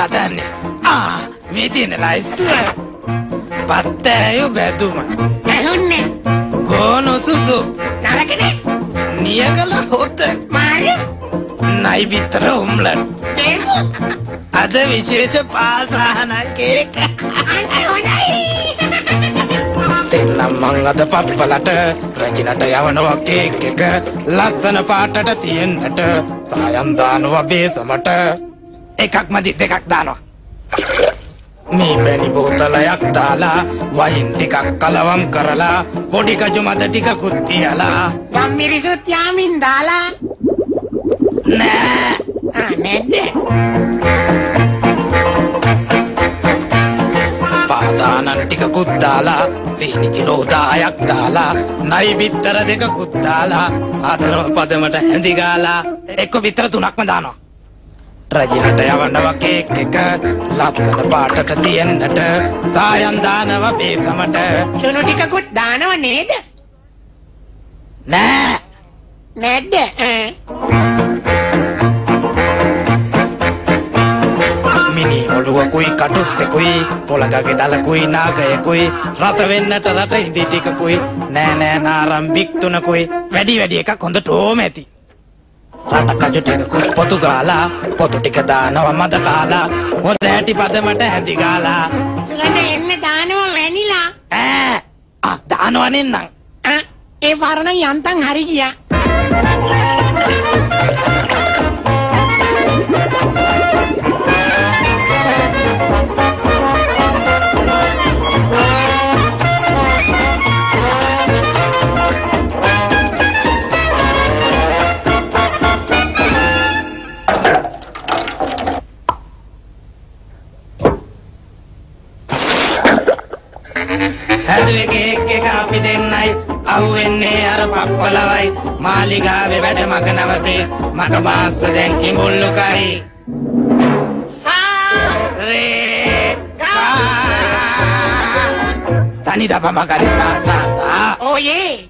හදන්නේ? මේ තියෙන ලයිස්තුව. පත්තෑයෝ බැදුම. ඇහුන්නේ. ගෝනු සුසු. නරකනේ. නියගල හොත. මාරි. නයි විතර උම්ලට්. බේකු. අද විශේෂ පාසහන කේක. දෙන්නම් මං අද පප්පලට රජිනට යවනවා කේක් එක. ලස්සන පාටට තියෙන්නට සායම් දානවා බේසමට. එකක් මදි දෙකක් දානවා. මේ පැණි බෝතලයක් දාලා වයින් ටිකක් කලවම් කරලා පොඩි කජු මත ටිකකුත් තියලා ගම් මිරිසුත් යාමින් දාලා නෑ නැද්ද? පාසානන් ටිකකුත් දාලා සීනි කිලෝ 10ක් දාලා නයි බිත්තර දෙකකුත් දාලා හතර පදමට හැඳි ගාලා එක්ක බිත්තර 3ක්ම දානවා. රජිනට යවනවා කේක් එක ලස්සන පාටට තියෙන්නට සායම් දානවා බේසමට. ලුණු ටිකකුත් දානව නේද? නෑ නැද්ද? මිනි ඔළුවකුයි කටුස්සෙකුයි පොළඟගේ දලකුයි නාගයකුයි රස වෙන්නට රට ඉඳි ටිකකුයි නෑ නෑ නාරම්බික් 3කුයි වැඩි එකක් හොඳට ඕම ඇති. රට කජු ටිකකුත් පොතු ගාලා පොතු ටික දානවා මද කාලා හොඳ ඇටි පදමට හැඳි ගාලා සුගඳ එන්න දානව වැනිලා. දානවා නෙන්නම්. ඒ පරණ යන්තම් හරි ගියා. හැදුවේ කේක් එක අපි දෙන්නයි අහුවෙන්නේ අර පප්පලවයි මාලිගාවේ වැඩ මග නවතේ මග බාස්ස දැන් කිඹුල්ලුකයි රේ තනි දපම කරි සා ඕයේ